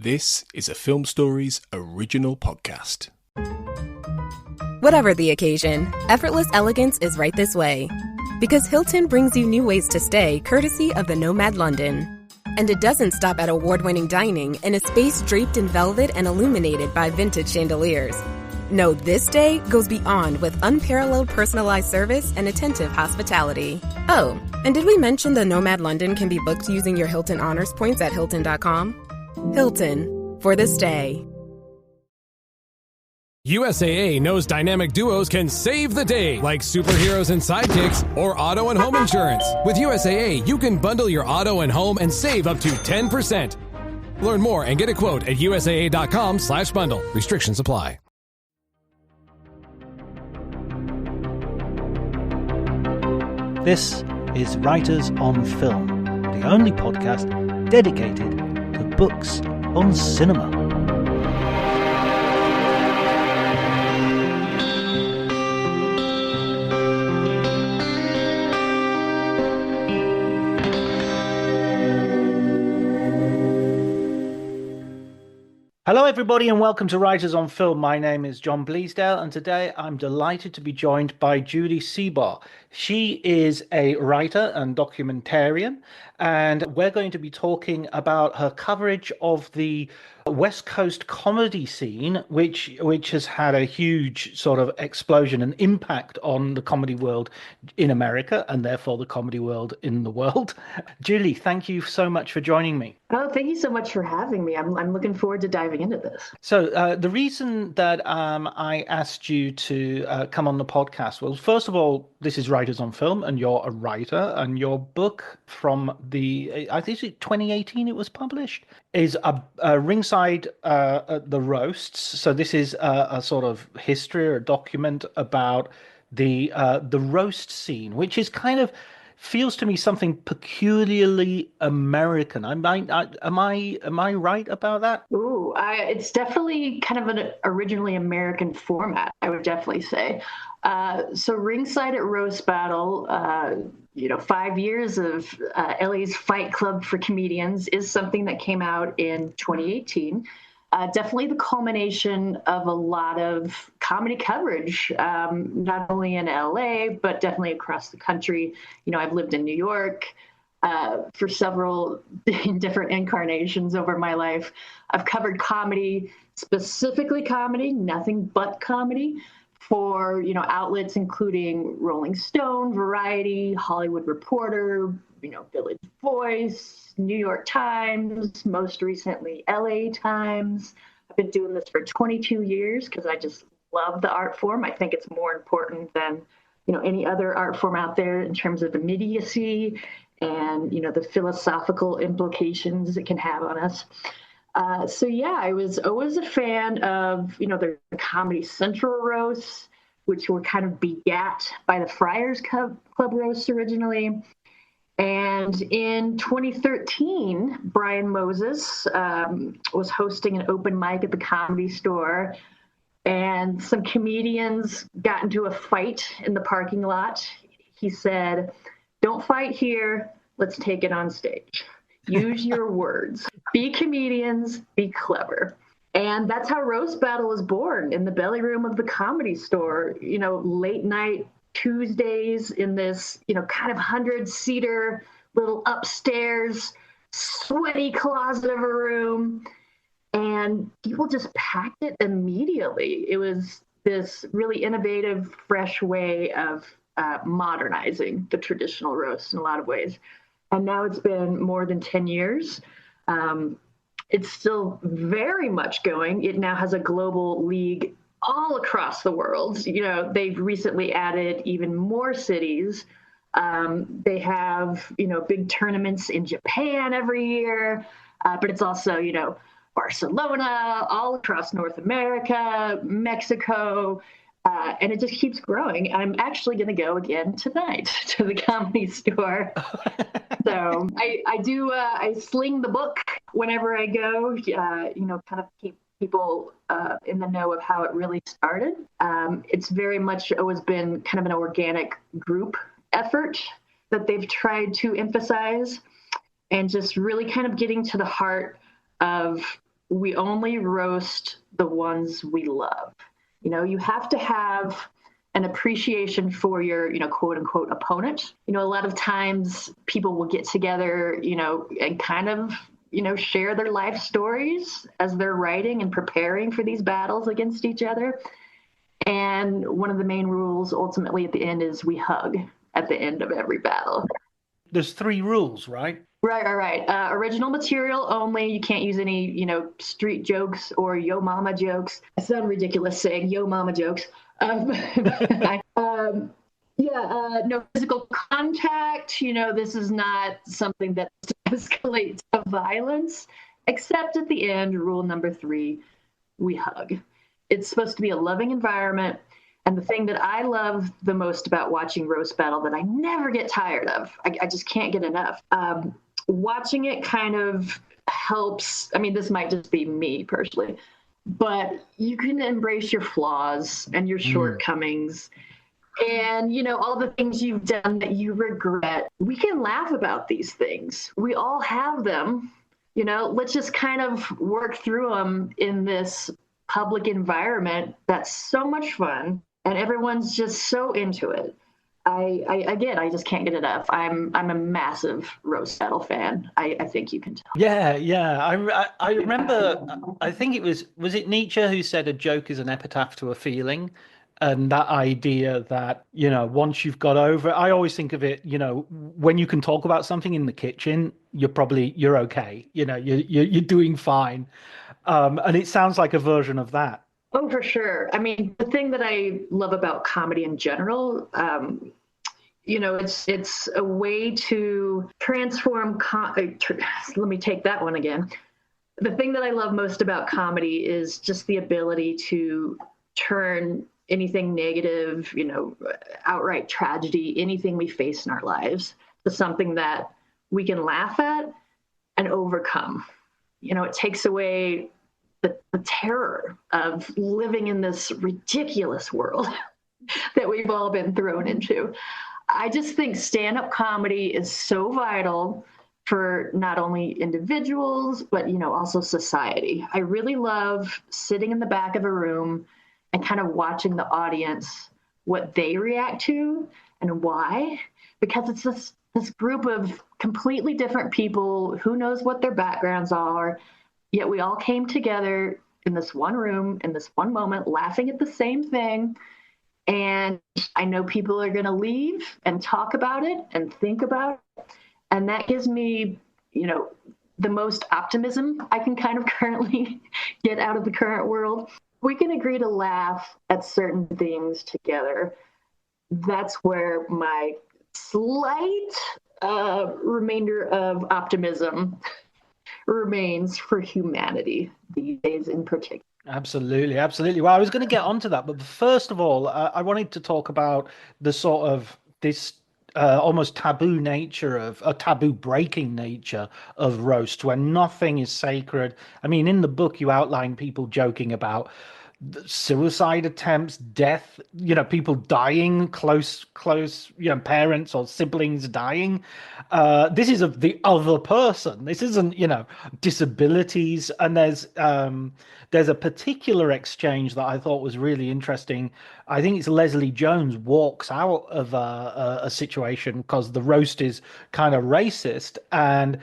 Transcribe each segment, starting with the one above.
This is a Film Stories original podcast. Whatever the occasion, effortless elegance is right this way. Because Hilton brings you new ways to stay courtesy of the Nomad London. And it doesn't stop at award-winning dining in a space draped in velvet and illuminated by vintage chandeliers. No, this day goes beyond with unparalleled personalized service and attentive hospitality. Oh, and did we mention the Nomad London can be booked using your Hilton Honors points at Hilton.com? Hilton, for the stay. USAA knows dynamic duos can save the day, like superheroes and sidekicks or auto and home insurance. With USAA, you can bundle your auto and home and save up to 10%. Learn more and get a quote at USAA.com/bundle. Restrictions apply. This is Writers on Film, the only podcast dedicated to books on cinema. Hello everybody and welcome to Writers on Film. My name is John Bleasdale and today I'm delighted to be joined by Julie Seabaugh. She is a writer and documentarian and we're going to be talking about her coverage of the West Coast comedy scene, which has had a huge sort of explosion and impact on the comedy world in America and therefore the comedy world in the world. Julie, thank you so much for joining me. Oh, thank you so much for having me. I'm looking forward to diving into this. So the reason that I asked you to come on the podcast was, first of all, this is Writers on Film and you're a writer, and your book from I think it's 2018 it was published, is a Ringside, the roasts. So this is a sort of history or a document about the roast scene, which is kind of feels to me something peculiarly American. Am I right about that? Ooh, it's definitely kind of an originally American format, I would definitely say. So Ringside at Roast Battle, 5 years of LA's Fight Club for Comedians is something that came out in 2018. Definitely the culmination of a lot of comedy coverage, not only in LA, but definitely across the country. I've lived in New York for several different incarnations over my life. I've covered comedy, specifically comedy, nothing but comedy, for outlets including Rolling Stone, Variety, Hollywood Reporter, Village Voice, New York Times, most recently LA Times. I've been doing this for 22 years because I just love the art form. I think it's more important than any other art form out there in terms of immediacy and the philosophical implications it can have on us. I was always a fan of the Comedy Central roasts, which were kind of begat by the Friars Club roasts originally. And in 2013, Brian Moses was hosting an open mic at the Comedy Store, and some comedians got into a fight in the parking lot. He said, "Don't fight here, let's take it on stage. Use your words. Be comedians, be clever." And that's how Roast Battle was born, in the belly room of the Comedy Store, late night Tuesdays in this, kind of 100-seater little upstairs, sweaty closet of a room. And people just packed it immediately. It was this really innovative, fresh way of modernizing the traditional roast in a lot of ways. And now it's been more than 10 years. It's still very much going. It now has a global league all across the world. They've recently added even more cities. They have, big tournaments in Japan every year, but it's also, Barcelona, all across North America, Mexico, and it just keeps growing. I'm actually going to go again tonight to the Comedy Store. So I sling the book whenever I go, kind of keep people in the know of how it really started. It's very much always been kind of an organic group effort that they've tried to emphasize, and just really kind of getting to the heart of we only roast the ones we love. You have to have an appreciation for your, quote unquote opponent. A lot of times people will get together, and kind of, share their life stories as they're writing and preparing for these battles against each other. And one of the main rules ultimately at the end is we hug at the end of every battle. There's 3 rules, right? Right. Original material only. You can't use any, street jokes or yo mama jokes. I sound ridiculous saying yo mama jokes. No physical contact. This is not something that escalates to violence, except at the end, rule number 3, we hug. It's supposed to be a loving environment. And the thing that I love the most about watching Roast Battle that I never get tired of, I just can't get enough. Watching it kind of helps. I mean, this might just be me personally, but you can embrace your flaws and your shortcomings and, all the things you've done that you regret. We can laugh about these things. We all have them. Let's just kind of work through them in this public environment that's so much fun. And everyone's just so into it. I just can't get enough. I'm a massive Roast Battle fan. I think you can tell. Yeah. I remember. I think it was it Nietzsche who said a joke is an epitaph to a feeling, and that idea that once you've got over it, I always think of it. When you can talk about something in the kitchen, you're okay. You're doing fine, and it sounds like a version of that. Oh, for sure. I mean, the thing that I love about comedy in general, it's a way to transform. Let me take that one again. The thing that I love most about comedy is just the ability to turn anything negative, outright tragedy, anything we face in our lives, to something that we can laugh at and overcome. It takes away the terror of living in this ridiculous world that we've all been thrown into. I just think stand-up comedy is so vital for not only individuals, but, also society. I really love sitting in the back of a room and kind of watching the audience, what they react to and why, because it's this group of completely different people. Who knows what their backgrounds are? Yet we all came together in this one room, in this one moment, laughing at the same thing. And I know people are going to leave and talk about it and think about it. And that gives me, the most optimism I can kind of currently get out of the current world. We can agree to laugh at certain things together. That's where my slight remainder of optimism remains for humanity these days in particular. Absolutely. Well, I was going to get onto that, but first of all, I wanted to talk about the sort of this almost taboo nature of a taboo breaking nature of roast, where nothing is sacred. I mean, in the book, you outline people joking about suicide attempts, death, people dying, close, parents or siblings dying. This is of the other person. This isn't, disabilities. And there's a particular exchange that I thought was really interesting. I think it's Leslie Jones walks out of a situation because the roast is kind of racist, and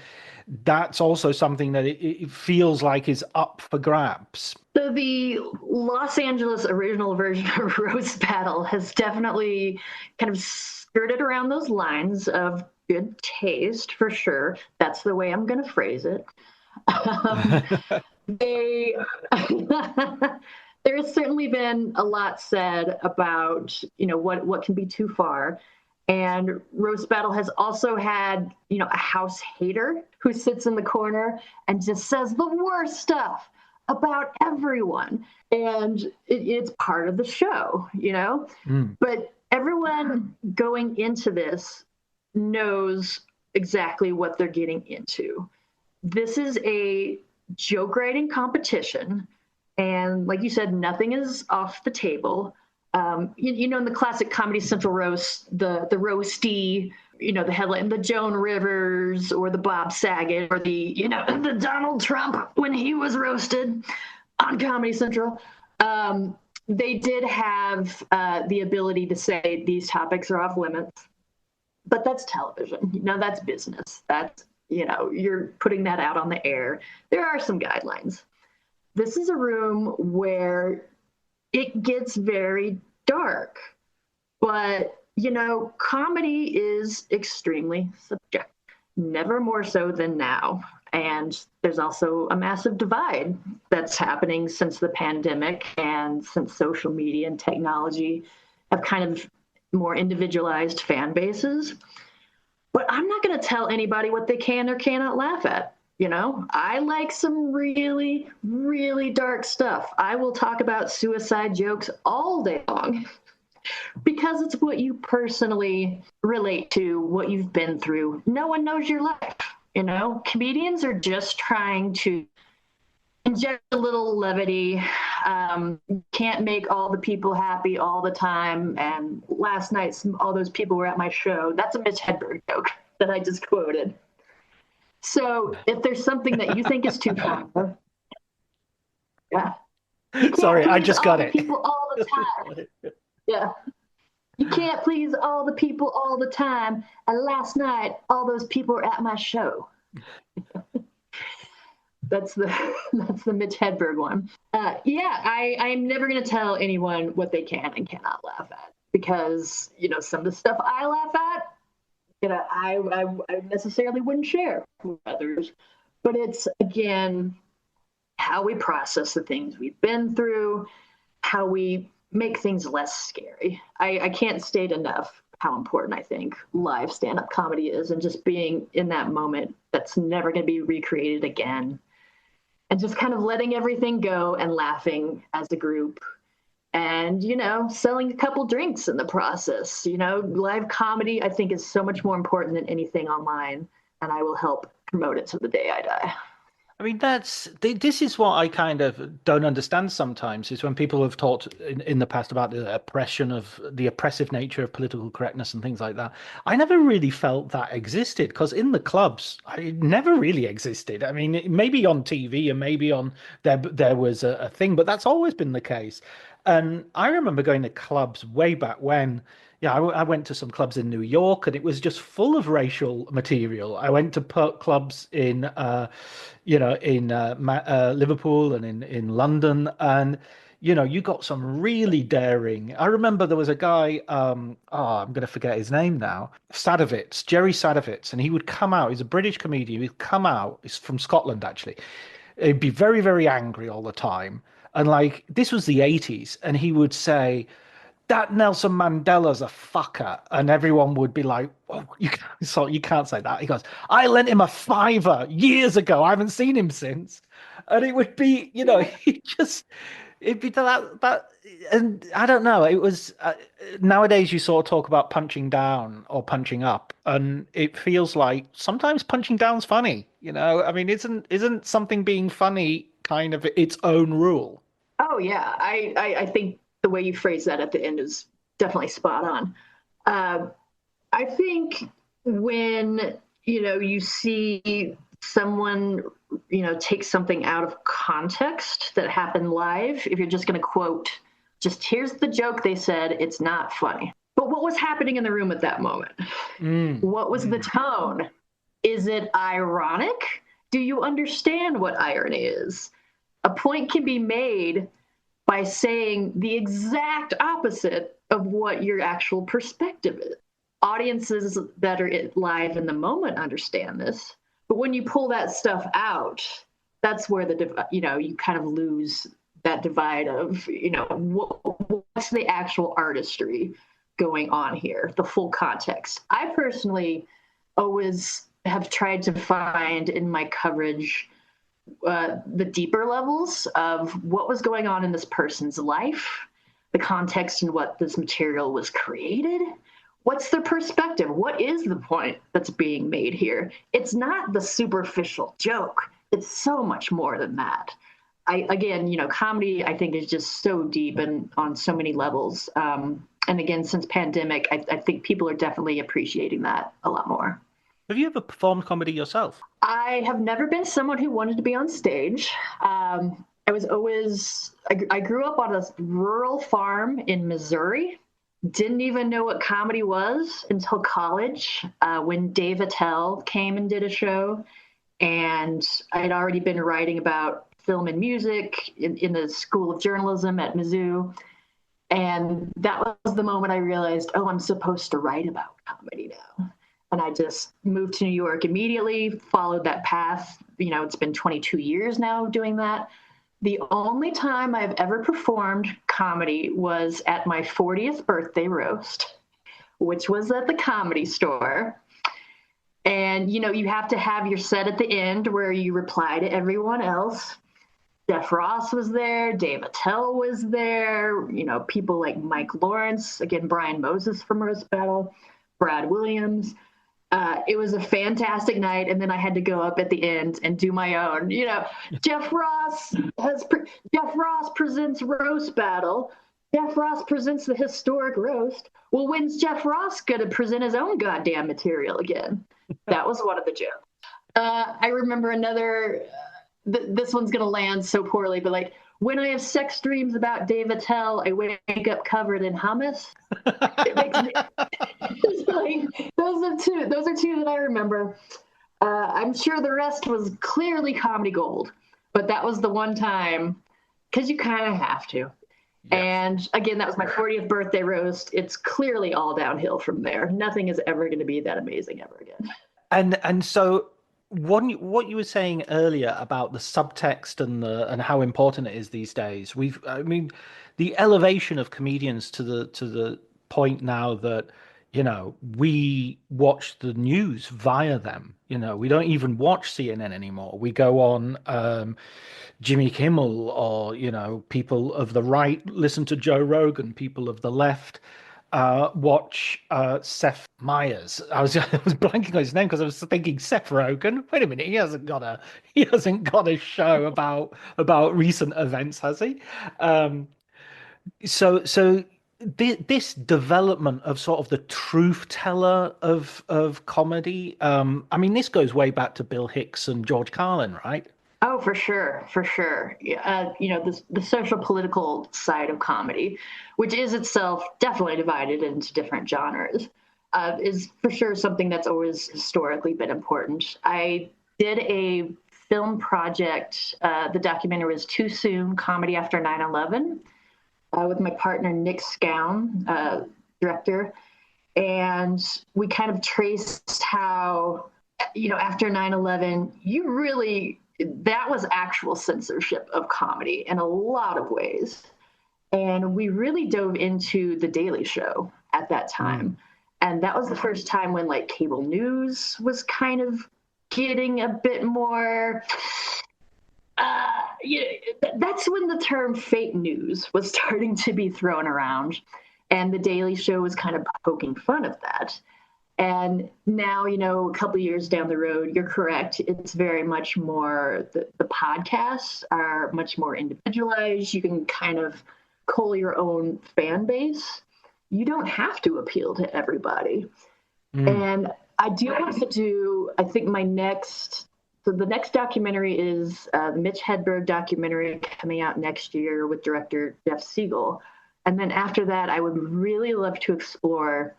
that's also something that it feels like is up for grabs. So the Los Angeles original version of Roast Battle has definitely kind of skirted around those lines of good taste, for sure. That's the way I'm going to phrase it. There has certainly been a lot said about, what can be too far. And Roast Battle has also had, a house hater who sits in the corner and just says the worst stuff about everyone. And it's part of the show, But everyone going into this knows exactly what they're getting into. This is a joke writing competition. And like you said, nothing is off the table. In the classic Comedy Central roast, the roasty the headline, the Joan Rivers or the Bob Saget or the Donald Trump when he was roasted on Comedy Central. They did have the ability to say these topics are off limits, but that's television. That's business. That's, you're putting that out on the air. There are some guidelines. This is a room where it gets very dark, but comedy is extremely subjective, never more so than now. And there's also a massive divide that's happening since the pandemic and since social media and technology have kind of more individualized fan bases. But I'm not going to tell anybody what they can or cannot laugh at. I like some really, really dark stuff. I will talk about suicide jokes all day long. Because it's what you personally relate to, what you've been through. No one knows your life. Comedians are just trying to inject a little levity. You can't make all the people happy all the time. And last night, all those people were at my show. That's a Mitch Hedberg joke that I just quoted. So if there's something that you think is too far, yeah. Sorry, I just got it. People all the time. Yeah. You can't please all the people all the time. And last night, all those people were at my show. That's the Mitch Hedberg one. I'm never going to tell anyone what they can and cannot laugh at because, some of the stuff I laugh at, I necessarily wouldn't share with others. But it's, again, how we process the things we've been through, how we make things less scary. I can't state enough how important I think live stand-up comedy is, and just being in that moment that's never going to be recreated again, and just kind of letting everything go and laughing as a group and, selling a couple drinks in the process. Live comedy, I think, is so much more important than anything online, and I will help promote it to the day I die. I mean, this is what I kind of don't understand sometimes, is when people have talked in the past about the oppressive nature of political correctness and things like that. I never really felt that existed, because in the clubs, it never really existed. I mean, maybe on TV and maybe on there was a thing, but that's always been the case. And I remember going to clubs way back when. Yeah, I went to some clubs in New York, and it was just full of racial material. I went to clubs in, Liverpool and in London, and you got some really daring. I remember there was a guy. I'm going to forget his name now. Jerry Sadowitz, and he would come out. He's a British comedian. He'd come out. He's from Scotland, actually. He'd be very, very angry all the time, and this was the 80s, and he would say, that Nelson Mandela's a fucker, and everyone would be like, "Oh, you can't say that." He goes, "I lent him a $5 years ago. I haven't seen him since," and it would be, it'd be that, and I don't know. It was nowadays you sort of talk about punching down or punching up, and it feels like sometimes punching down's funny. I mean, isn't something being funny kind of its own rule? Oh yeah, I think the way you phrase that at the end is definitely spot on. I think when, you see someone, take something out of context that happened live, if you're just going to quote, just here's the joke they said, it's not funny. But what was happening in the room at that moment? What was the tone? Is it ironic? Do you understand what irony is? A point can be made by saying the exact opposite of what your actual perspective is. Audiences that are live in the moment understand this, but when you pull that stuff out, that's where you kind of lose that divide of, what's the actual artistry going on here, the full context. I personally always have tried to find in my coverage the deeper levels of what was going on in this person's life, the context in what this material was created. What's their perspective? What is the point that's being made here? It's not the superficial joke. It's so much more than that. Comedy, I think, is just so deep and on so many levels. And again, since pandemic, I think people are definitely appreciating that a lot more. Have you ever performed comedy yourself? I have never been someone who wanted to be on stage. I grew up on a rural farm in Missouri. Didn't even know what comedy was until college, when Dave Attell came and did a show. And I had already been writing about film and music in the School of Journalism at Mizzou. And that was the moment I realized, oh, I'm supposed to write about comedy now. And I just moved to New York immediately, followed that path. You know, it's been 22 years now doing that. The only time I've ever performed comedy was at my 40th birthday roast, which was at the Comedy Store. And, you know, you have to have your set at the end where you reply to everyone else. Jeff Ross was there. Dave Attell was there. You know, people like Mike Lawrence, again, Brian Moses from Roast Battle, Brad Williams. It was a fantastic night, and then I had to go up at the end and do my own. You know, Jeff Ross presents Roast Battle. Jeff Ross presents the historic roast. Well, when's Jeff Ross going to present his own goddamn material again? That was one of the jokes. I remember another. This one's going to land so poorly, but like, when I have sex dreams about Dave Attell, I wake up covered in hummus. It makes me, it's like, those are two that I remember. I'm sure the rest was clearly comedy gold, but that was the one time, because you kind of have to. Yes. And again, that was my 40th birthday roast. It's clearly all downhill from there. Nothing is ever going to be that amazing ever again. And so what you were saying earlier about the subtext and how important it is these days, the elevation of comedians to the point now that, you know, we watch the news via them. You know, we don't even watch CNN anymore. We go on Jimmy Kimmel, or, you know, people of the right listen to Joe Rogan, people of the left watch Seth Meyers. I was blanking on his name because I was thinking Seth Rogen. Wait a minute, he hasn't got a show about recent events, has he? So this development of sort of the truth teller of comedy. I mean, this goes way back to Bill Hicks and George Carlin, right? Oh, for sure. You know, the social political side of comedy, which is itself definitely divided into different genres, is for sure something that's always historically been important. I did a film project. The documentary was Too Soon, Comedy After 9/11, with my partner, Nick Scown, director. And we kind of traced how, you know, after 9/11, that was actual censorship of comedy in a lot of ways. And we really dove into The Daily Show at that time. And that was the first time when like cable news was kind of getting a bit more, that's when the term fake news was starting to be thrown around. And The Daily Show was kind of poking fun of that. And now, you know, a couple of years down the road, you're correct. It's very much more, the podcasts are much more individualized. You can kind of cull your own fan base. You don't have to appeal to everybody. And I do want to do, I think the next documentary is the Mitch Hedberg documentary coming out next year with director Jeff Siegel. And then after that, I would really love to explore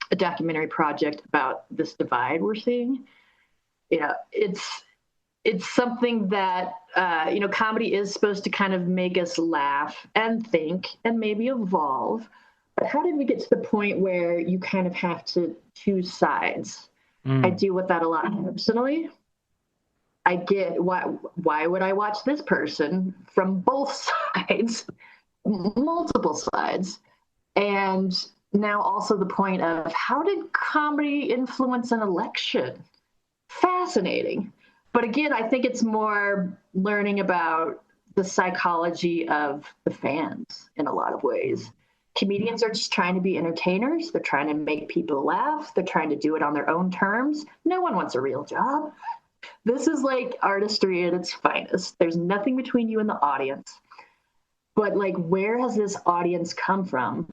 a documentary project about this divide we're seeing. You know, it's something that, you know, comedy is supposed to kind of make us laugh and think and maybe evolve. But how did we get to the point where you kind of have to choose sides? I deal with that a lot personally. I get why would I watch this person from both sides, multiple sides? And now also the point of, how did comedy influence an election? Fascinating. But again, I think it's more learning about the psychology of the fans in a lot of ways. Comedians are just trying to be entertainers. They're trying to make people laugh. They're trying to do it on their own terms. No one wants a real job. This is like artistry at its finest. There's nothing between you and the audience. But like, where has this audience come from?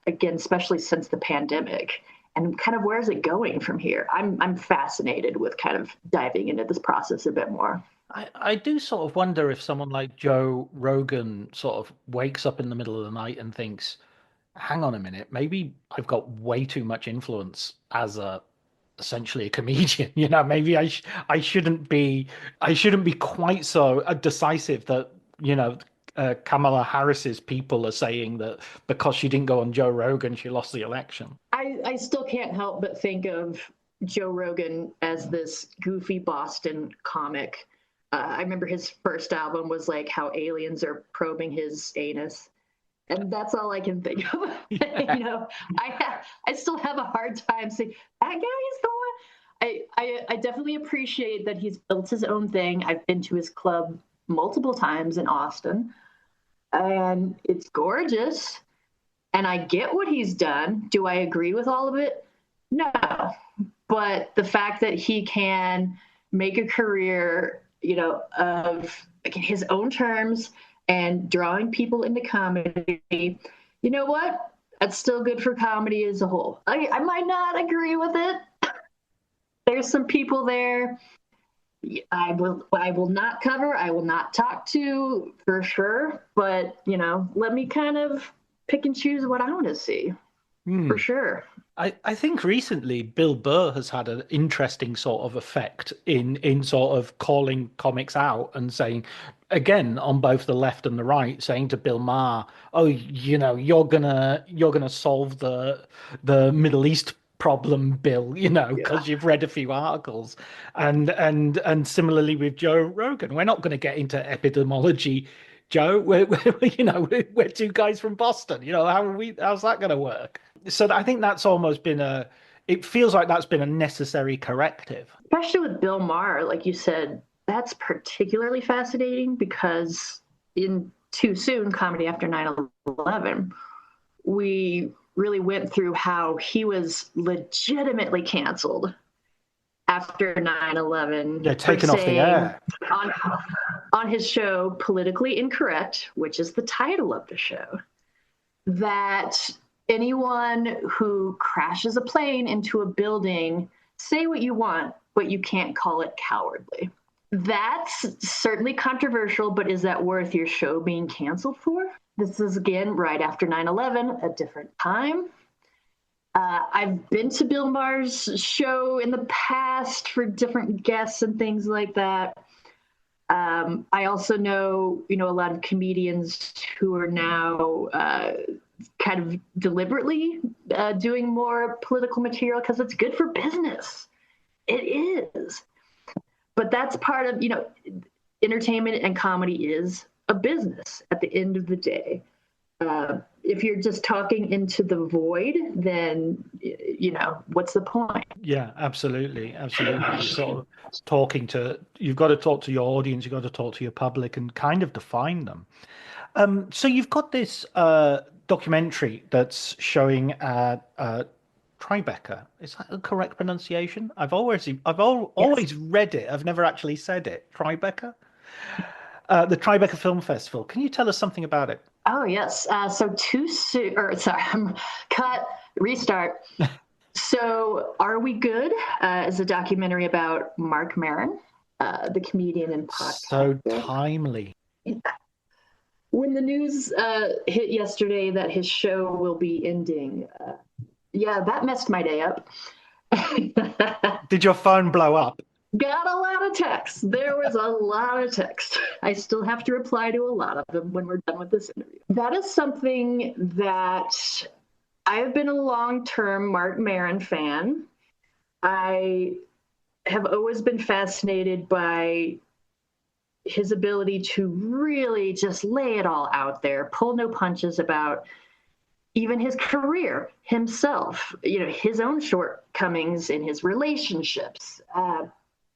again, especially since the pandemic, and kind of where's it going from here? I'm fascinated with kind of diving into this process a bit more. I do sort of wonder if someone like Joe Rogan sort of wakes up in the middle of the night and thinks, hang on a minute, maybe I've got way too much influence as essentially a comedian. Maybe I shouldn't be quite so decisive that Kamala Harris's people are saying that because she didn't go on Joe Rogan, she lost the election. I still can't help but think of Joe Rogan as this goofy Boston comic. I remember his first album was like how aliens are probing his anus. And that's all I can think of. Yeah. I still have a hard time saying that guy is the one. I definitely appreciate that he's built his own thing. I've been to his club multiple times in Austin, and it's gorgeous. And I get what he's done. Do I agree with all of it? No. But the fact that he can make a career, of his own terms and drawing people into comedy, you know what? That's still good for comedy as a whole. I might not agree with it. There's some people there I will not cover, I will not talk to for sure, but let me kind of pick and choose what I want to see. For sure. I think recently Bill Burr has had an interesting sort of effect in sort of calling comics out and saying, again, on both the left and the right, saying to Bill Maher, "Oh, you're gonna solve the Middle East problem, Bill, because you've read a few articles." And similarly with Joe Rogan, we're not going to get into epidemiology, Joe. We're two guys from Boston. How's that going to work? So I think that's almost been it feels like that's been a necessary corrective. Especially with Bill Maher, like you said, that's particularly fascinating because in Too Soon, Comedy After 9/11, we really went through how he was legitimately canceled after 9/11. Yeah, taken off the air. On his show, Politically Incorrect, which is the title of the show, that anyone who crashes a plane into a building, say what you want, but you can't call it cowardly. That's certainly controversial, but is that worth your show being canceled for? This is, again, right after 9/11, a different time. I've been to Bill Maher's show in the past for different guests and things like that. I also know, a lot of comedians who are now kind of deliberately doing more political material because it's good for business. It is. But that's part of, entertainment and comedy is a business at the end of the day. If you're just talking into the void, then, what's the point? Yeah, absolutely. Sort of you've got to talk to your audience, you've got to talk to your public and kind of define them. So you've got this documentary that's showing at Tribeca. Is that the correct pronunciation? I've always read it. I've never actually said it. Tribeca? The Tribeca Film Festival. Can you tell us something about it? Oh, yes. So Too Soon, cut, restart. So Are We Good is a documentary about Marc Maron, the comedian and podcaster. So timely. Yeah. When the news hit yesterday that his show will be ending, that messed my day up. Did your phone blow up? Got a lot of texts. There was a lot of text. I still have to reply to a lot of them when we're done with this interview. That is something that I've been a long-term Marc Maron fan. I have always been fascinated by his ability to really just lay it all out there, pull no punches about even his career, himself, his own shortcomings in his relationships.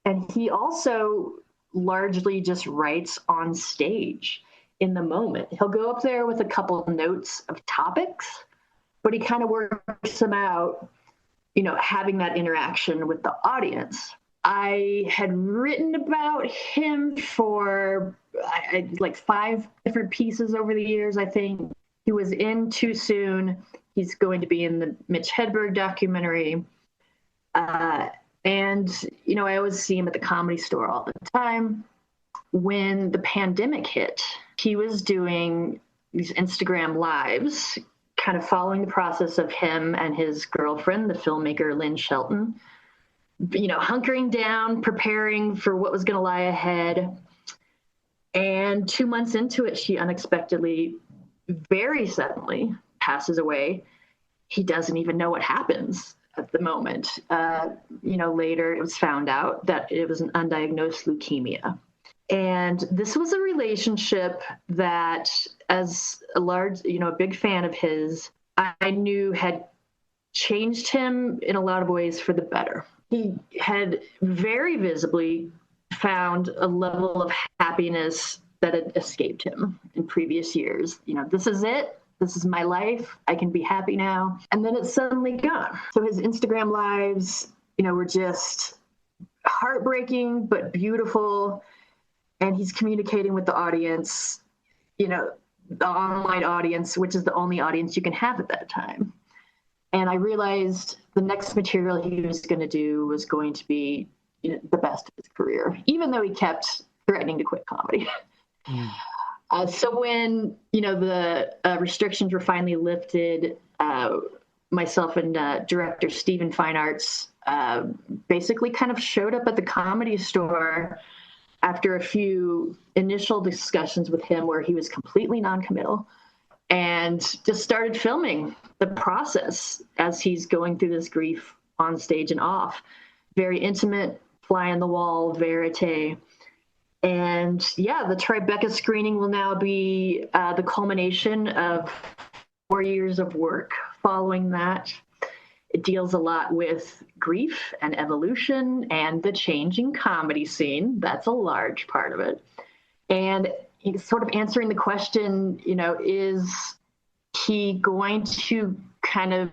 And he also largely just writes on stage in the moment. He'll go up there with a couple of notes of topics, but he kind of works them out, having that interaction with the audience. I had written about him for like 5 different pieces over the years, I think. He was in Too Soon. He's going to be in the Mitch Hedberg documentary. And, I always see him at the Comedy Store all the time. When the pandemic hit, he was doing these Instagram lives, kind of following the process of him and his girlfriend, the filmmaker Lynn Shelton, hunkering down, preparing for what was going to lie ahead. And 2 months into it, she unexpectedly, very suddenly passes away. He doesn't even know what happens at the moment. Later it was found out that it was an undiagnosed leukemia. And this was a relationship that, as a big fan of his, I knew had changed him in a lot of ways for the better. He had very visibly found a level of happiness that had escaped him in previous years. This is it. This is my life. I can be happy now. And then it's suddenly gone. So his Instagram lives, were just heartbreaking, but beautiful. And he's communicating with the audience, the online audience, which is the only audience you can have at that time. And I realized the next material he was going to do was going to be the best of his career, even though he kept threatening to quit comedy. So when, the restrictions were finally lifted, myself and director Stephen Fine Arts basically kind of showed up at the Comedy Store after a few initial discussions with him where he was completely non-committal, and just started filming the process as he's going through this grief on stage and off. Very intimate, fly on the wall, verite. And the Tribeca screening will now be the culmination of 4 years of work following that. It deals a lot with grief and evolution and the changing comedy scene. That's a large part of it. And he's sort of answering the question, is he going to kind of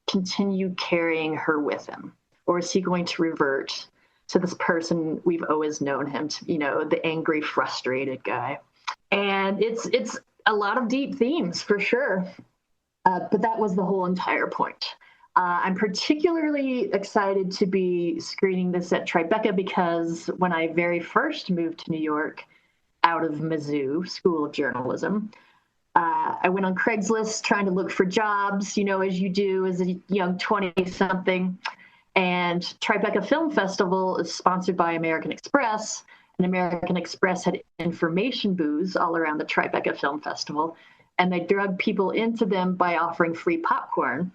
continue carrying her with him? Or is he going to revert to this person we've always known him to, the angry, frustrated guy? And it's a lot of deep themes for sure. But that was the whole entire point. I'm particularly excited to be screening this at Tribeca because when I very first moved to New York out of Mizzou School of Journalism, I went on Craigslist trying to look for jobs, as you do as a young 20-something. And Tribeca Film Festival is sponsored by American Express, and American Express had information booths all around the Tribeca Film Festival, and they drug people into them by offering free popcorn.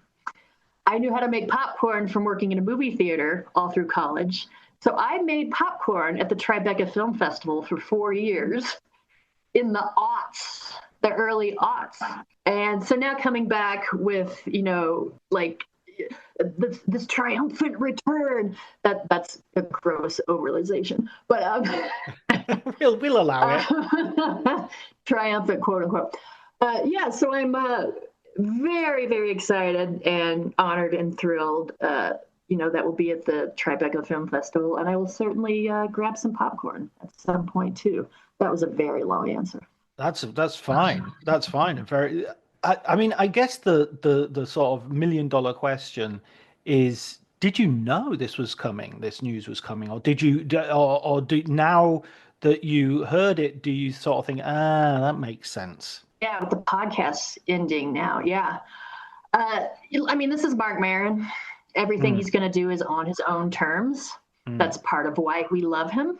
I knew how to make popcorn from working in a movie theater all through college. So I made popcorn at the Tribeca Film Festival for 4 years in the aughts, the early aughts. And so now coming back with, this triumphant return, that's a gross overrealization, but we'll allow it. Triumphant, quote unquote. So I'm very, very excited and honored and thrilled, that will be at the Tribeca Film Festival, and I will certainly grab some popcorn at some point too. That was a very long answer. That's fine. That's fine. Very. I guess the sort of $1 million question is: did you know this was coming? This news was coming, or did you? Now that you heard it, do you sort of think, that makes sense? Yeah, with the podcast ending now. Yeah. This is Marc Maron. Everything he's going to do is on his own terms. That's part of why we love him.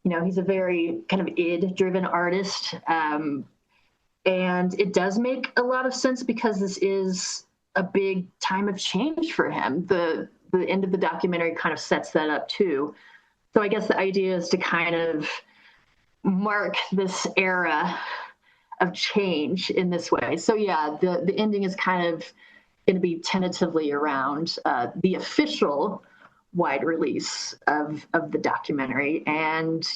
He's a very kind of id-driven artist. And it does make a lot of sense because this is a big time of change for him. The end of the documentary kind of sets that up too. So I guess the idea is to kind of mark this era of change in this way. So yeah, the ending is kind of going to be tentatively around the official wide release of the documentary, and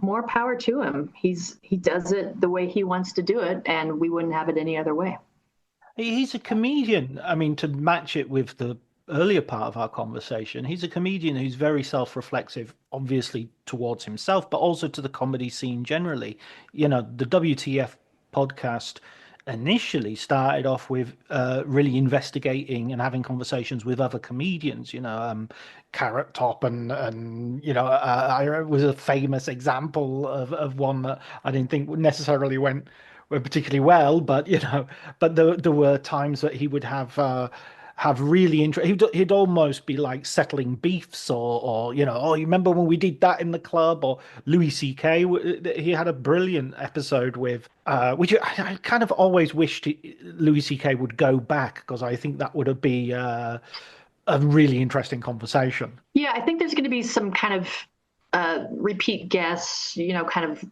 more power to him. He does it the way he wants to do it, and we wouldn't have it any other way. He's a comedian. To match it with the earlier part of our conversation, he's a comedian who's very self-reflexive, obviously towards himself, but also to the comedy scene generally. The WTF podcast initially started off with really investigating and having conversations with other comedians, Carrot Top and I was a famous example of one that I didn't think necessarily went particularly well, but there were times that he would have really he'd almost be like settling beefs or oh, you remember when we did that in the club? Or Louis C.K. He had a brilliant episode with which I kind of always wished Louis C.K. would go back, because I think that would have been a really interesting conversation. Yeah, I think there's going to be some kind of repeat guests, kind of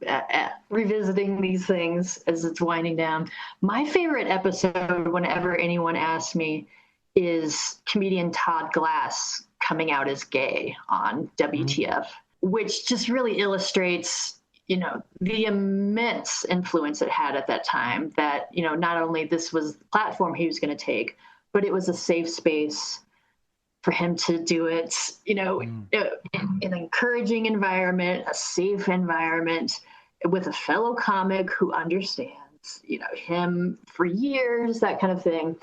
revisiting these things as it's winding down. My favorite episode, whenever anyone asks me, is comedian Todd Glass coming out as gay on WTF, which just really illustrates, the immense influence it had at that time, that, not only this was the platform he was going to take, but it was a safe space for him to do it, in an encouraging environment, a safe environment, with a fellow comic who understands, him for years, that kind of thing.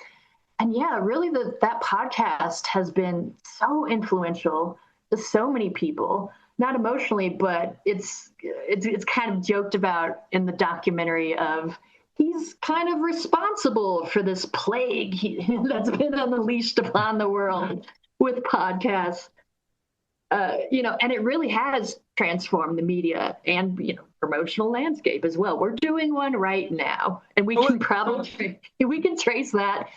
And yeah, really that podcast has been so influential to so many people, not emotionally, but it's kind of joked about in the documentary of he's kind of responsible for this plague that's been unleashed upon the world with podcasts. And it really has transformed the media and, promotional landscape as well. We're doing one right now, and we can trace that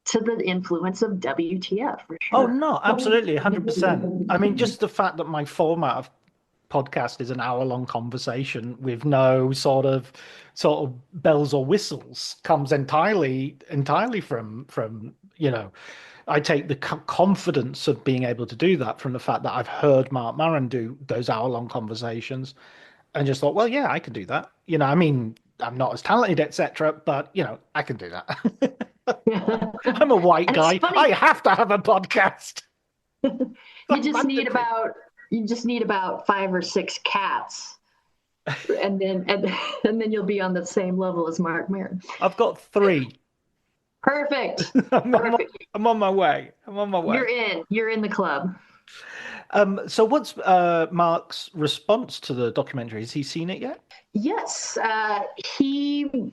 to the influence of WTF, for sure. Oh, no, absolutely, 100%. I mean, just the fact that my format of podcast is an hour-long conversation with no sort of bells or whistles comes entirely from I take the confidence of being able to do that from the fact that I've heard Marc Maron do those hour-long conversations and just thought, well, yeah, I can do that. I mean, I'm not as talented, etc., but, I can do that. I'm a white guy. I have to have a podcast. You just need about 5 or 6 cats, and then you'll be on the same level as Marc Maron. I've got 3. Perfect. I'm on my way. You're in the club. So what's Mark's response to the documentary? Has he seen it yet? Yes. He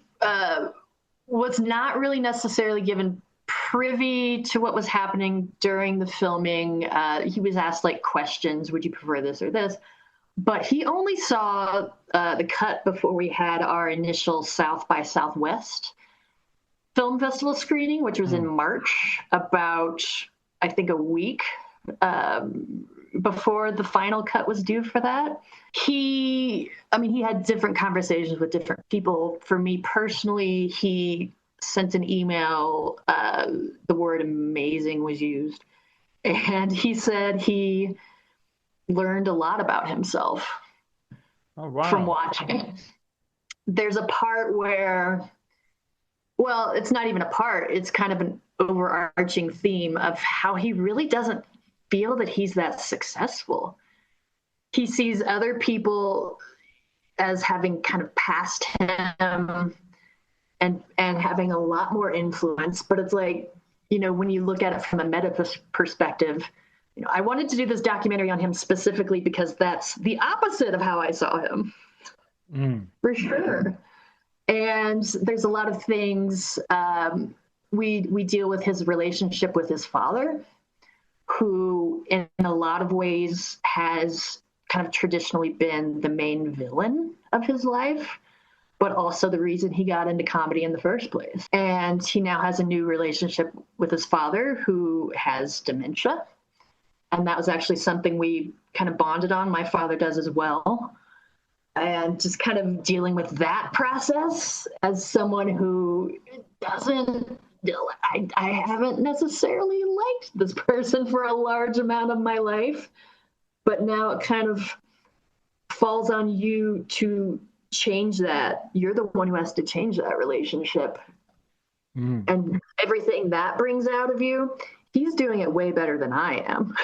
was not really necessarily given privy to what was happening during the filming. He was asked questions, would you prefer this or this? But he only saw the cut before we had our initial South by Southwest Film Festival screening, which was in March, about, I think, a week before the final cut was due for that. He had different conversations with different people. For me personally, he sent an email, the word amazing was used, and he said he learned a lot about himself from watching. There's a part where, well, it's not even a part, it's kind of an overarching theme of how he really doesn't feel that he's that successful. He sees other people as having kind of passed him and having a lot more influence, but it's when you look at it from a meta perspective, I wanted to do this documentary on him specifically because that's the opposite of how I saw him, for sure. And there's a lot of things. We deal with his relationship with his father, who in a lot of ways has kind of traditionally been the main villain of his life, but also the reason he got into comedy in the first place. And he now has a new relationship with his father, who has dementia. And that was actually something we kind of bonded on. My father does as well. And just kind of dealing with that process as someone who doesn't, I haven't necessarily liked this person for a large amount of my life, but now it kind of falls on you to change that. You're the one who has to change that relationship. And everything that brings out of you, he's doing it way better than I am,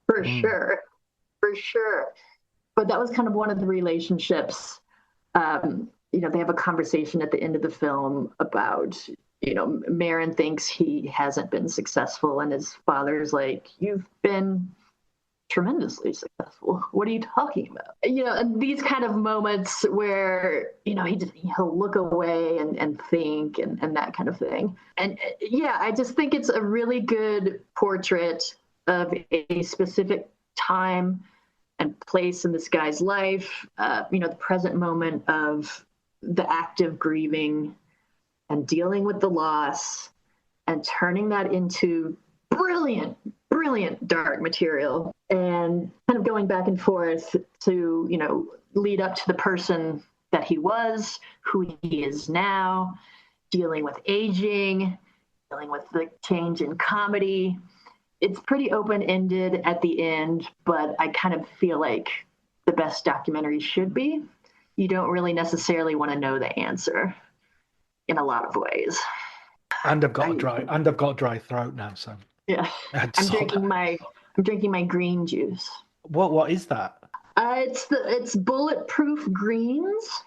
for sure. But that was kind of one of the relationships they have a conversation at the end of the film about, Maron thinks he hasn't been successful, and his father's like, you've been tremendously successful. What are you talking about? And these kind of moments where, he'll look away and think and that kind of thing. And I just think it's a really good portrait of a specific time and place in this guy's life, the present moment of the active grieving and dealing with the loss and turning that into brilliant dark material, and kind of going back and forth to, lead up to the person that he was, who he is now, dealing with aging, dealing with the change in comedy. It's pretty open-ended at the end, but I kind of feel like the best documentary should be. You don't really necessarily want to know the answer in a lot of ways. And I've got a dry throat now, so yeah. I'm drinking my green juice. What is that? It's bulletproof greens.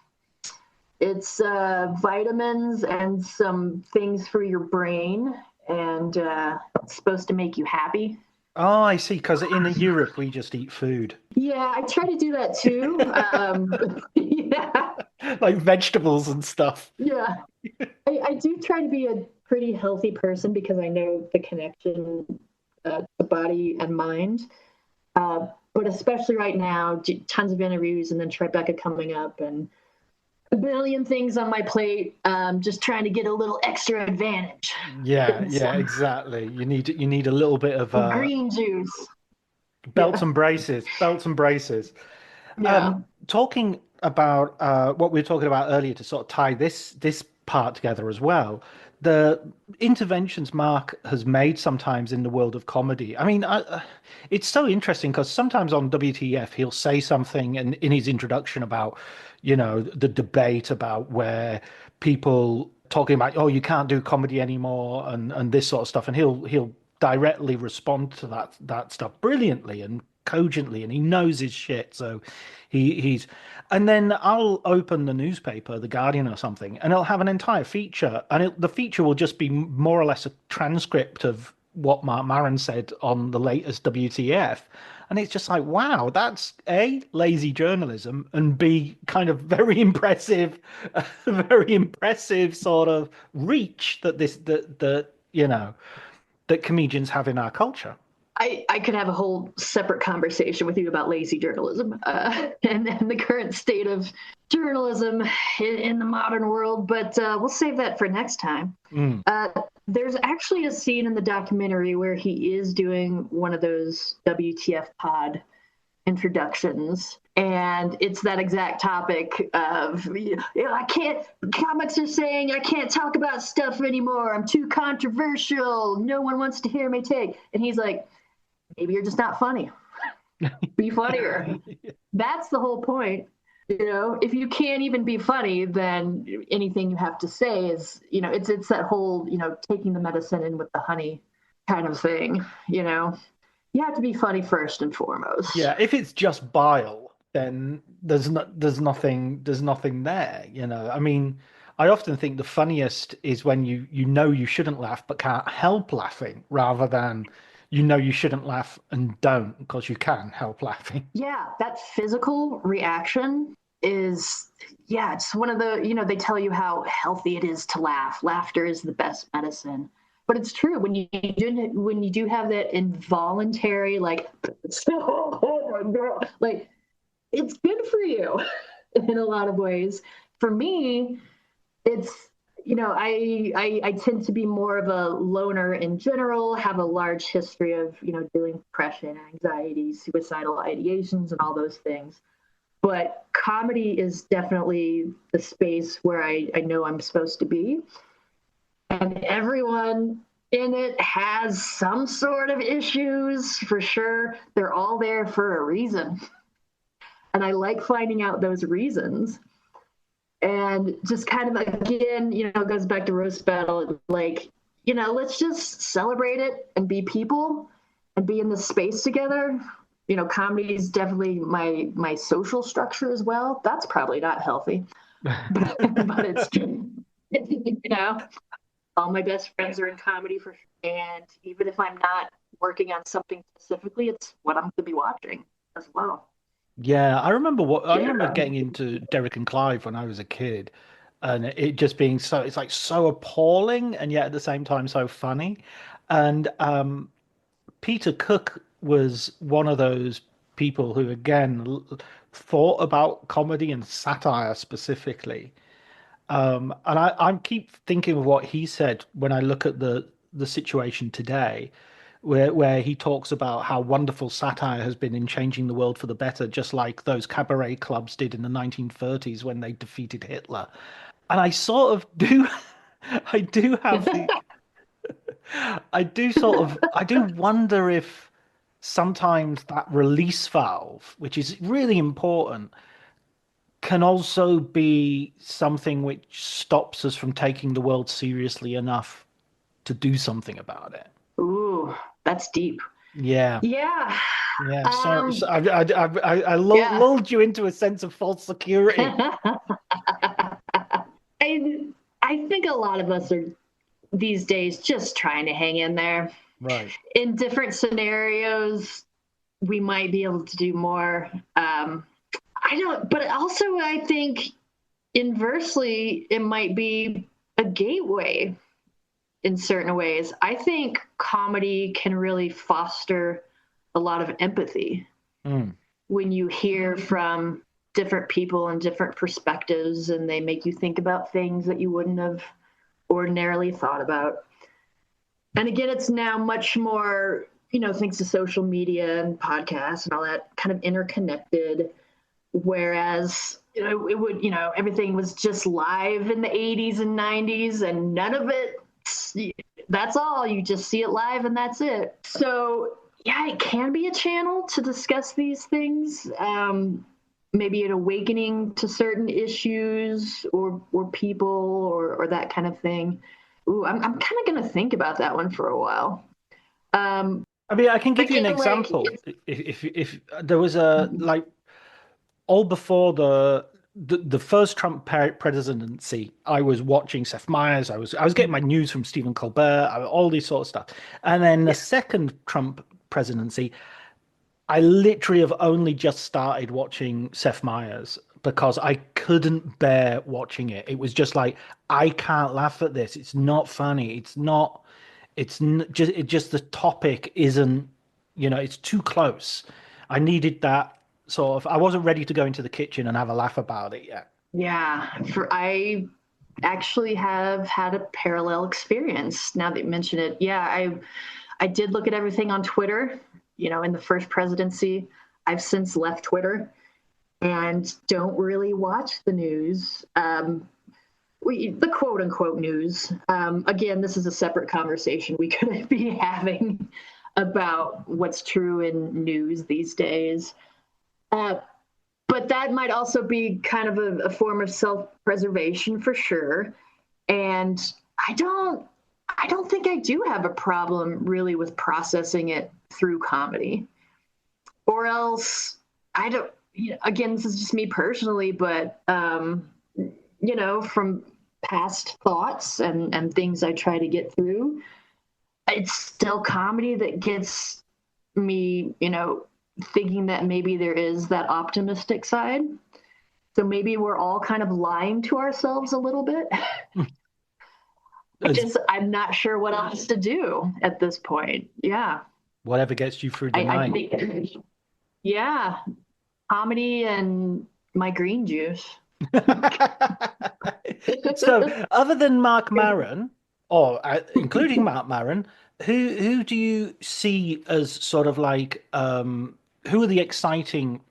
It's vitamins and some things for your brain, and it's supposed to make you happy. Oh, I see. Because in Europe we just eat food. Yeah, I try to do that too. Yeah, like vegetables and stuff. Yeah, I do try to be a pretty healthy person because I know the connection to body and mind. But especially right now, tons of interviews and then Tribeca coming up and a billion things on my plate. Just trying to get a little extra advantage. Yeah, exactly. You need a little bit of green juice. Belts and braces. Yeah. Talking about what we were talking about earlier to sort of tie this part together as well. The interventions Marc has made sometimes in the world of comedy. I mean, it's so interesting because sometimes on WTF he'll say something in his introduction about, the debate about where people talking about, oh, you can't do comedy anymore and this sort of stuff, and he'll directly respond to that stuff brilliantly and cogently, and he knows his shit. So he's and then I'll open the newspaper, The Guardian or something, and it'll have an entire feature, and the feature will just be more or less a transcript of what Marc Maron said on the latest WTF. And it's just like, wow, that's A, lazy journalism, and B, kind of very impressive sort of reach that comedians have in our culture. I could have a whole separate conversation with you about lazy journalism and the current state of journalism in the modern world, but we'll save that for next time. There's actually a scene in the documentary where he is doing one of those WTF pod introductions, and it's that exact topic of, I can't, comics are saying I can't talk about stuff anymore, I'm too controversial, no one wants to hear my take, and he's like, maybe you're just not funny. Be funnier. That's the whole point. If you can't even be funny, then anything you have to say is, it's that whole, taking the medicine in with the honey kind of thing. You have to be funny first and foremost. Yeah, if it's just bile, then there's nothing there. I mean, I often think the funniest is when you shouldn't laugh but can't help laughing, rather than you shouldn't laugh and don't because you can help laughing. Yeah, that physical reaction is, it's one of the, they tell you how healthy it is to laugh. Laughter is the best medicine. But it's true, when you do have that involuntary, like, oh my God, like, it's good for you in a lot of ways. For me, it's, I tend to be more of a loner in general, have a large history of, dealing with depression, anxiety, suicidal ideations, and all those things. But comedy is definitely the space where I know I'm supposed to be. And everyone in it has some sort of issues, for sure. They're all there for a reason. And I like finding out those reasons. And just kind of, again, it goes back to roast battle. Like, let's just celebrate it and be people and be in the space together. Comedy is definitely my social structure as well. That's probably not healthy. but it's true. All my best friends are in comedy for sure. And even if I'm not working on something specifically, it's what I'm going to be watching as well. Yeah, I remember getting into Derek and Clive when I was a kid, and it just being it's like so appalling and yet at the same time so funny. And Peter Cook was one of those people who again thought about comedy and satire specifically. And I keep thinking of what he said when I look at the situation today, where he talks about how wonderful satire has been in changing the world for the better, just like those cabaret clubs did in the 1930s when they defeated Hitler. And I sort of do, I do have the, I do wonder if sometimes that release valve, which is really important, can also be something which stops us from taking the world seriously enough to do something about it. Ooh, that's deep. Yeah. Yeah. Yeah. Sorry. I lulled you into a sense of false security. I think a lot of us are these days just trying to hang in there. Right. In different scenarios, we might be able to do more. But also I think inversely, it might be a gateway in certain ways. I think comedy can really foster a lot of empathy when you hear from different people and different perspectives, and they make you think about things that you wouldn't have ordinarily thought about. And again, it's now much more, thanks to social media and podcasts and all that, kind of interconnected. Whereas, everything was just live in the 80s and 90s, and none of it, that's all. You just see it live and that's it. So, yeah, it can be a channel to discuss these things. Maybe an awakening to certain issues or people or that kind of thing. Ooh, I'm kind of going to think about that one for a while. I mean, I can give you an example. If there was all before the first Trump presidency, I was watching Seth Meyers. I was getting my news from Stephen Colbert, all these sort of stuff. And then the second Trump presidency, I literally have only just started watching Seth Meyers because I couldn't bear watching it. It was just like, I can't laugh at this. It's not funny. It's just the topic isn't, it's too close. I needed that sort of, I wasn't ready to go into the kitchen and have a laugh about it yet. Yeah, I actually have had a parallel experience now that you mention it. Yeah, I did look at everything on Twitter, in the first presidency. I've since left Twitter and don't really watch the news. The quote unquote news. Again, this is a separate conversation we could be having about what's true in news these days. But that might also be kind of a form of self-preservation for sure. And I don't think I do have a problem really with processing it through comedy. Or else, I don't, again, this is just me personally, but, from past thoughts and things I try to get through, it's still comedy that gets me, thinking that maybe there is that optimistic side. So maybe we're all kind of lying to ourselves a little bit. I'm not sure what else to do at this point. Yeah. Whatever gets you through the night. I think, yeah. Comedy and my green juice. So other than Marc Maron, or including Marc Maron, who do you see as sort of like, who are the exciting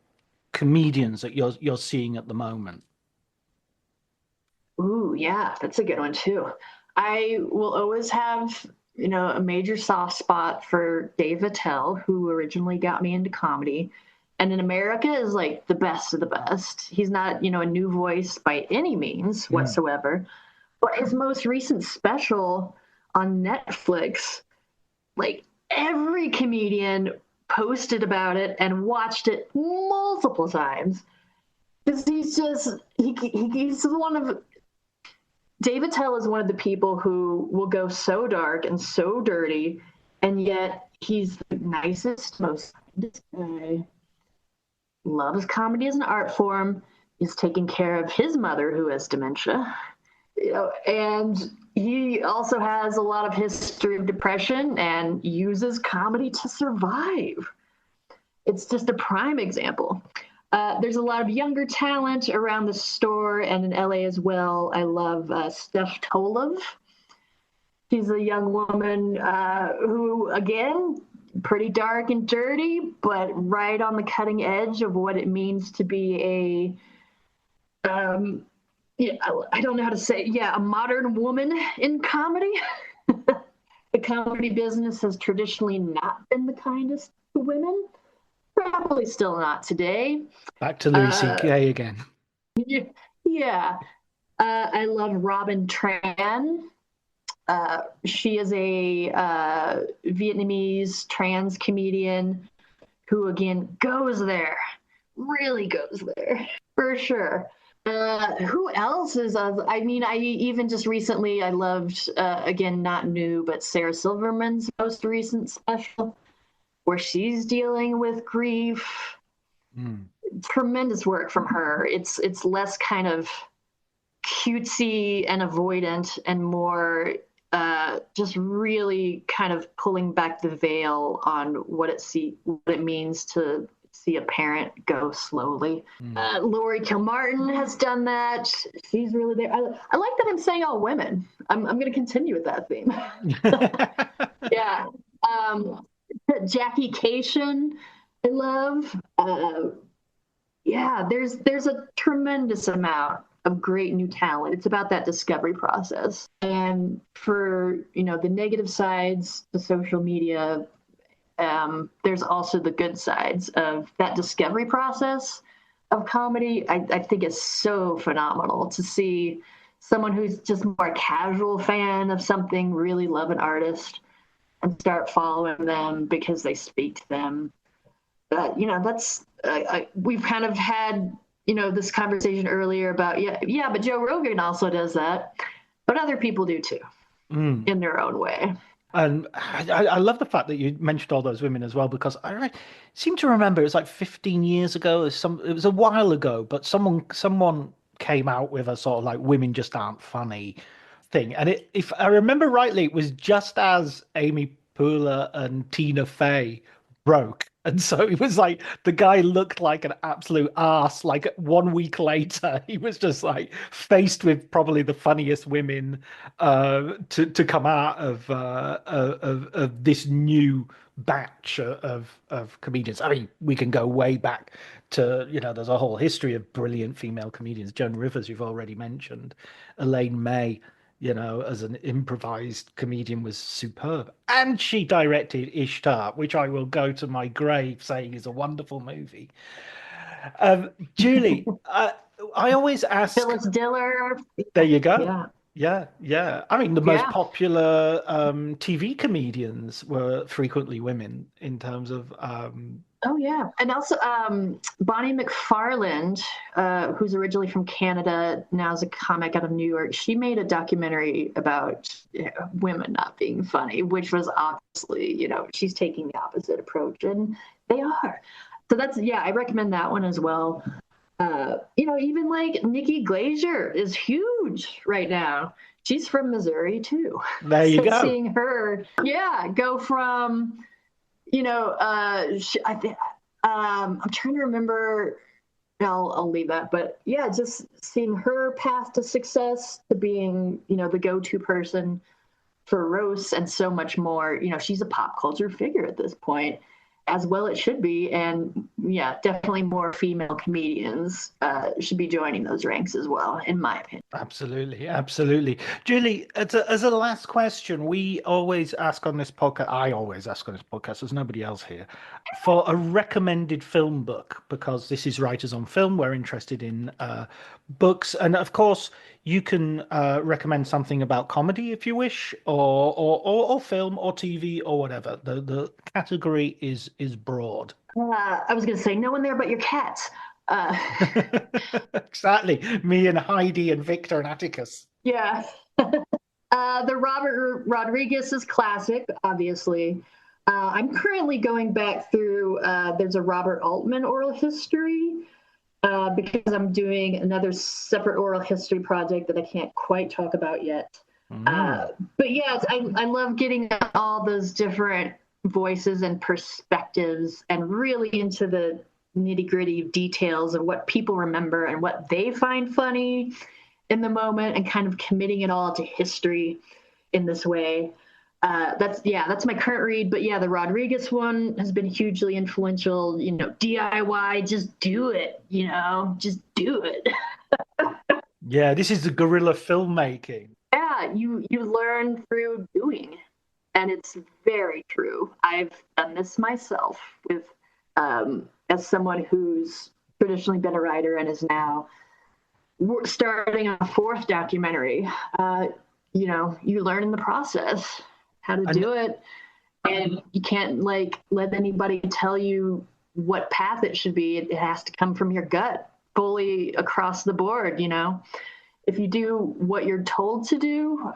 comedians that you're seeing at the moment? Ooh, yeah, that's a good one too. I will always have, a major soft spot for Dave Attell, who originally got me into comedy. And in America is like the best of the best. He's not, a new voice by any means whatsoever. But his most recent special on Netflix, like every comedian posted about it and watched it multiple times. Because he's one of Dave Attell is one of the people who will go so dark and so dirty, and yet he's the nicest, most kindest guy. Loves comedy as an art form. He's taking care of his mother who has dementia, and he also has a lot of history of depression and uses comedy to survive. It's just a prime example. There's a lot of younger talent around the store and in LA as well. I love Steph Tolov. She's a young woman who, again, pretty dark and dirty, but right on the cutting edge of what it means to be I don't know how to say, a modern woman in comedy. The comedy business has traditionally not been the kindest to women. Probably still not today. Back to Louis C.K. again. Yeah. I love Robin Tran. She is a Vietnamese trans comedian who, again, really goes there, for sure. Who else is I even just recently, I loved, again, not new, but Sarah Silverman's most recent special, where she's dealing with grief. Tremendous work from her. It's less kind of cutesy and avoidant and more just really kind of pulling back the veil on what it means to see a parent go slowly. Laurie Kilmartin has done that. She's really there. I like that I'm saying all women. I'm going to continue with that theme. Yeah. Jackie Cation, I love. There's a tremendous amount of great new talent. It's about that discovery process. And for, the negative sides, the social media, there's also the good sides of that discovery process of comedy. I think it's so phenomenal to see someone who's just more a casual fan of something really love an artist and start following them because they speak to them. That's we've kind of had, this conversation earlier about, but Joe Rogan also does that, but other people do too, in their own way. And I love the fact that you mentioned all those women as well, because I seem to remember it was like 15 years ago. It was a while ago, but someone came out with a sort of like women just aren't funny thing. And if I remember rightly, it was just as Amy Poehler and Tina Fey broke. And so it was like the guy looked like an absolute arse. Like 1 week later, he was just like faced with probably the funniest women to come out of this new batch of comedians. I mean, we can go way back to, there's a whole history of brilliant female comedians. Joan Rivers, you've already mentioned. Elaine May, as an improvised comedian, was superb. And she directed Ishtar, which I will go to my grave saying is a wonderful movie. Julie, I always ask... Phyllis Diller. There you go. Yeah. I mean, the most popular TV comedians were frequently women in terms of... Oh, yeah. And also Bonnie McFarland, who's originally from Canada, now is a comic out of New York. She made a documentary about women not being funny, which was obviously, she's taking the opposite approach, and they are. So that's, I recommend that one as well. Even like Nikki Glaser is huge right now. She's from Missouri, too. There you go. Seeing her, go from... I'm trying to remember. I'll leave that, but just seeing her path to success, to being, the go-to person for roasts and so much more. She's a pop culture figure at this point, as well it should be. And definitely more female comedians should be joining those ranks as well, in my opinion. Absolutely. Julie, as a last question, we always ask on this podcast, I always ask on this podcast, there's nobody else here, for a recommended film book, because this is Writers on Film. We're interested in books. And of course, you can recommend something about comedy if you wish, or film or TV or whatever. The category is broad. I was going to say No One There But Your Cats. Uh, Exactly. Me and Heidi and Victor and Atticus. yeah. The Robert Rodriguez is classic, obviously. I'm currently going back through, there's a Robert Altman oral history because I'm doing another separate oral history project that I can't quite talk about yet. But yeah, I love getting all those different voices and perspectives and really into the nitty-gritty details of what people remember and what they find funny in the moment, and kind of committing it all to history in this way. That's my current read. But yeah, the Rodriguez one has been hugely influential. DIY, just do it. Just do it. Yeah, this is the guerrilla filmmaking. Yeah, you learn through doing, and it's very true. I've done this myself with as someone who's traditionally been a writer and is now starting a fourth documentary. You learn in the process how to do it, and you can't let anybody tell you what path it should be. It has to come from your gut, fully across the board. If you do what you're told to do,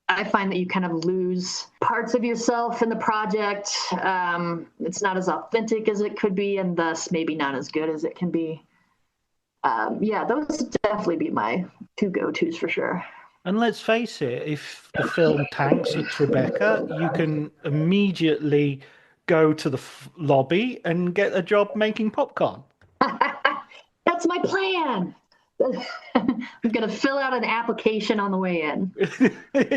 I find that you kind of lose parts of yourself in the project. It's not as authentic as it could be, and thus maybe not as good as it can be. Those would definitely be my two go-tos for sure. And let's face it, if the film tanks at Rebecca, you can immediately go to the lobby and get a job making popcorn. That's my plan. I'm going to fill out an application on the way in.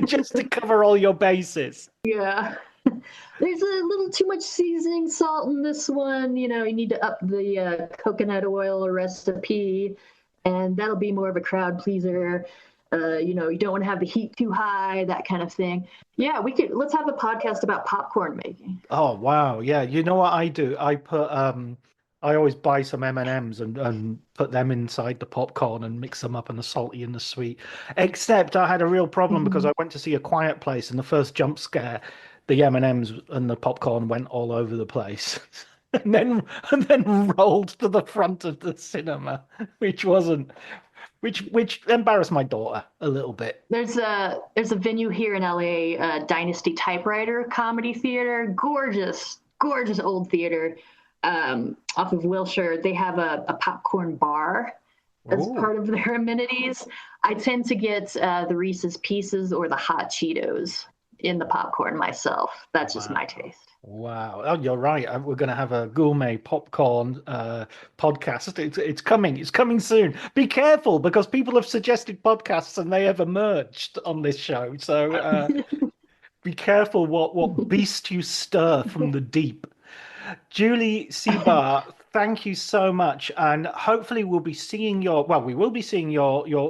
Just to cover all your bases. Yeah. There's a little too much seasoning salt in this one. You need to up the coconut oil recipe, and that'll be more of a crowd pleaser. You don't want to have the heat too high, that kind of thing. Yeah, let's have a podcast about popcorn making. Oh, wow. Yeah. You know what I do? I put, I always buy some M&Ms and put them inside the popcorn and mix them up in the salty and the sweet. Except I had a real problem because I went to see A Quiet Place, and the first jump scare, the M&Ms and the popcorn went all over the place. and then rolled to the front of the cinema, which embarrassed my daughter a little bit. There's a venue here in LA, Dynasty Typewriter Comedy Theater, gorgeous old theater, off of Wilshire. They have a popcorn bar as part of their amenities. I tend to get the Reese's Pieces or the Hot Cheetos in the popcorn myself. That's just my taste. Wow. Oh, you're right. We're going to have a gourmet popcorn podcast. It's coming. It's coming soon. Be careful, because people have suggested podcasts and they have emerged on this show. So be careful what beast you stir from the deep. Julie Seabaugh, thank you so much. And hopefully we will be seeing your,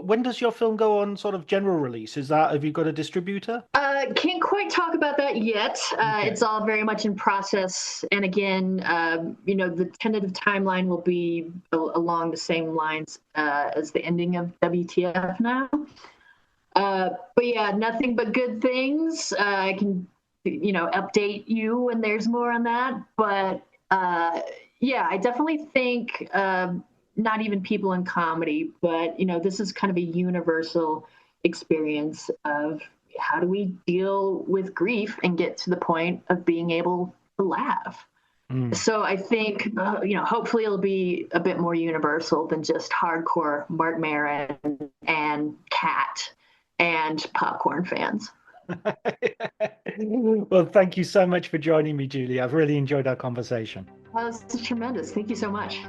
when does your film go on sort of general release? Have you got a distributor? Can't quite talk about that yet. Okay. It's all very much in process. And again, the tentative timeline will be along the same lines as the ending of WTF now. But yeah, nothing but good things. I can update you when there's more on that. But I definitely think not even people in comedy, but this is kind of a universal experience of how do we deal with grief and get to the point of being able to laugh. So I think hopefully it'll be a bit more universal than just hardcore Marc Maron and Cat and popcorn fans. Well, thank you so much for joining me, Julie. I've really enjoyed our conversation. Well, this is tremendous. Thank you so much.